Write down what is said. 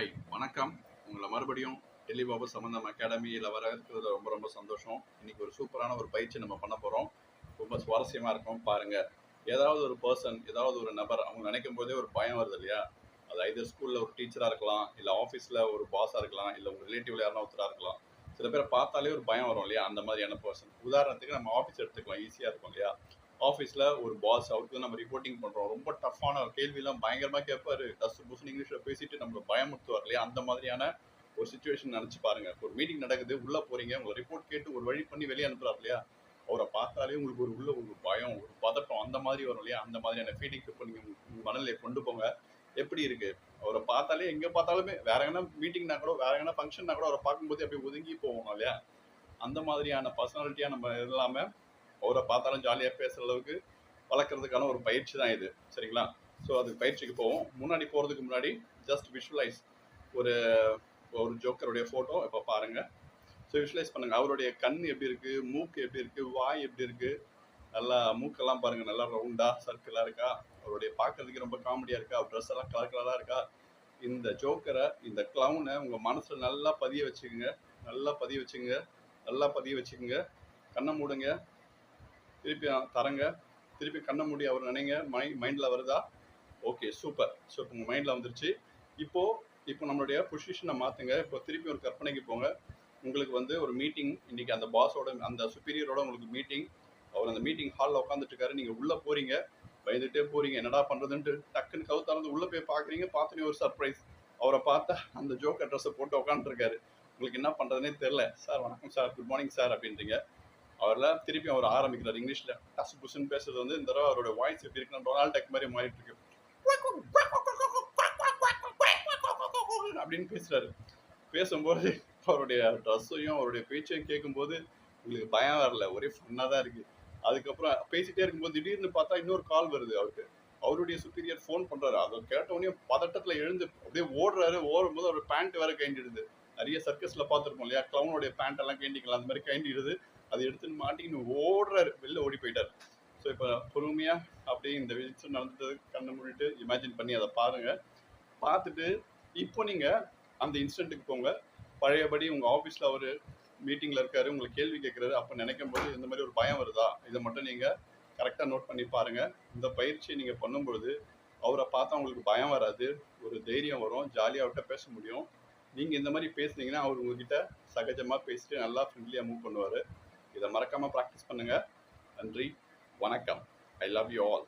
Hi வணக்கம். உங்களை மறுபடியும் டெலிபாபு சம்பந்தம் அகாடமியில் வர இருக்கிறதுல ரொம்ப ரொம்ப சந்தோஷம். இன்னைக்கு ஒரு சூப்பரான ஒரு பயிற்சி நம்ம பண்ண போகிறோம். ரொம்ப சுவாரஸ்யமாக இருக்கும் பாருங்கள். ஏதாவது ஒரு பர்சன், ஏதாவது ஒரு நபர் அவங்க நினைக்கும் போதே ஒரு பயம் வருது இல்லையா? அது ஐதர் ஸ்கூலில் ஒரு டீச்சராக இருக்கலாம், இல்லை ஆஃபீஸில் ஒரு பாஸாக இருக்கலாம், இல்லை உங்கள் ரிலேட்டிவ்ல யாரும் ஒருத்தராக இருக்கலாம். சில பேரை பார்த்தாலே ஒரு பயம் வரும் இல்லையா? அந்த மாதிரியான பர்சன். உதாரணத்துக்கு நம்ம ஆஃபீஸ் எடுத்துக்கலாம், ஈஸியாக இருக்கும் இல்லையா? ஆஃபீஸில் ஒரு பாஸ், அவருக்கு நம்ம ரிப்போர்ட்டிங் பண்ணுறோம். ரொம்ப டஃப்பான கேள்வியெல்லாம் பயங்கரமாக கேட்பாரு. டஸ்ட் புஸ்ன்னு இங்கிலீஷில் பேசிட்டு நம்மளை பயமுறுத்துவார் இல்லையா? அந்த மாதிரியான ஒரு சுச்சுவேஷன் நினச்சி பாருங்க. ஒரு மீட்டிங் நடக்குது, உள்ளே போறீங்க, உங்களை ரிப்போர்ட் கேட்டு ஒரு வழி பண்ணி வெளியே அனுப்புறாரு இல்லையா? அவரை பார்த்தாலே உங்களுக்கு உள்ள ஒரு பயம், ஒரு பதட்டம் அந்த மாதிரி வரும் இல்லையா? அந்த மாதிரியான ஃபீலிங்ஸ் இப்போ நீங்கள் உங்கள் மனநிலையை கொண்டு போங்க. எப்படி இருக்கு? அவரை பார்த்தாலே எங்கே பார்த்தாலுமே வேற எங்கன்னா மீட்டிங்னா கூட, வேற எங்கன்னா ஃபங்க்ஷன்னா கூட அவரை பார்க்கும்போது அப்படியே ஒதுங்கி போவோம் இல்லையா? அந்த மாதிரியான பர்சனாலிட்டியாக நம்ம இல்லாமல் அவரை பார்த்தாலும் ஜாலியாக பேசுகிற அளவுக்கு வளர்க்குறதுக்கான ஒரு பயிற்சி தான் இது. சரிங்களா? ஸோ அதுக்கு பயிற்சிக்கு போவோம். முன்னாடி போகிறதுக்கு முன்னாடி ஜஸ்ட் விஷுவலைஸ் ஒரு ஒரு ஜோக்கருடைய ஃபோட்டோ இப்போ பாருங்கள். ஸோ விஷுவலைஸ் பண்ணுங்கள். அவருடைய கண் எப்படி இருக்குது, மூக்கு எப்படி இருக்குது, வாய் எப்படி இருக்குது, நல்லா மூக்கெல்லாம் பாருங்கள், நல்லா ரவுண்டாக சர்க்கிளாக இருக்கா, அவருடைய பார்க்குறதுக்கு ரொம்ப காமெடியாக இருக்கா, ட்ரெஸ் எல்லாம் கலர் கலராக இருக்கா. இந்த ஜோக்கரை, இந்த க்ளவுனை உங்கள் மனசில் நல்லா பதிய வச்சுக்கோங்க. நல்லா பதிய வச்சுங்க, நல்லா பதிய வச்சுக்கோங்க. கண்ணை மூடுங்க, திருப்பி தரங்க, திருப்பி கண்ணை மூடி அவர் நினைங்க. மைண்டில் வருதா? Okay, super. ஸோ இப்போ உங்கள் மைண்டில் வந்துருச்சு. இப்போ நம்மளுடைய பொசிஷனை மாற்றுங்க. இப்போ திருப்பி ஒரு கற்பனைக்கு போங்க. உங்களுக்கு வந்து ஒரு மீட்டிங் இன்னைக்கு, அந்த பாஸோட, அந்த சுப்பீரியரோட உங்களுக்கு மீட்டிங். அவர் அந்த மீட்டிங் ஹாலில் உட்காந்துட்டு இருக்காரு. நீங்கள் உள்ளே போகிறீங்க, பயந்துட்டே போகிறீங்க, என்னடா பண்ணுறதுன்ட்டு. டக்குன்னு கவு திறந்து உள்ளே போய் பார்க்குறீங்க. பார்த்தோன்னே ஒரு சர்ப்ரைஸ். அவரை பார்த்தா அந்த ஜோக்கர் ட்ரெஸ்ஸை போட்டு உட்காந்துருக்காரு. உங்களுக்கு என்ன பண்ணுறதுனே தெரில. சார் வணக்கம் சார், குட் மார்னிங் சார் அப்படின்றீங்க. அவரில் திருப்பி அவர் ஆரம்பிக்கிறார் இங்கிலீஷில். டசு புசுன்னு பேசுறது வந்து இந்த தடவை அவரோட வாய்ஸ் எப்படி இருக்குன்னா டொனால்ட் டக் மாதிரி மாறிட்டு இருக்கு. அப்படின்னு பேசுறாரு. பேசும்போது அவருடைய ட்ரெஸ்ஸையும் அவருடைய பேச்சையும் கேட்கும்போது உங்களுக்கு பயம் வரல, ஒரே ஃபன்னாக தான் இருக்கு. அதுக்கப்புறம் பேசிட்டே இருக்கும்போது திடீர்னு பார்த்தா இன்னொரு கால் வருது அவருக்கு. அவருடைய சுப்பீரியர் ஃபோன் பண்றாரு. அதை கேட்டவொடனே பதட்டத்தில் எழுந்து அப்படியே ஓடுறாரு. ஓடும்போது அவர் பேண்ட் வேற கைண்டிடுது. நிறைய சர்க்கஸ்ல பார்த்துருப்போம் இல்லையா? கிளவுனுடைய பேண்ட் எல்லாம் கைண்டிக்கலாம், அந்த மாதிரி கைண்டிடுது. அதை எடுத்துன்னு மாட்டின்னு ஓடுறாரு, வெளில ஓடி போயிட்டார். ஸோ இப்போ பொறுமையாக அப்படியே இந்த விஷயம் நடந்தது கண்ணை மூடிட்டு இமேஜின் பண்ணி அதை பாருங்க. பார்த்துட்டு இப்போ நீங்கள் அந்த இன்சிடென்ட்டுக்கு போங்க. பழையபடி உங்கள் ஆஃபீஸில் அவர் மீட்டிங்கில் இருக்காரு, உங்களுக்கு கேள்வி கேட்குறாரு. அப்போ நினைக்கும் போது இந்த மாதிரி ஒரு பயம் வருதா, இதை மட்டும் நீங்கள் கரெக்டாக நோட் பண்ணி பாருங்கள். இந்த பயிற்சியை நீங்கள் பண்ணும்பொழுது அவரை பார்த்தா உங்களுக்கு பயம் வராது, ஒரு தைரியம் வரும், ஜாலியாக அவர்கிட்ட பேச முடியும். நீங்கள் இந்த மாதிரி பேசுனீங்கன்னா அவர் உங்ககிட்ட சகஜமாக பேசிட்டு நல்லா ஃப்ரெண்ட்லியாக மூவ் பண்ணுவார். இதை மறக்காமல் ப்ராக்டிஸ் பண்ணுங்கள். நன்றி, வணக்கம். I love you all.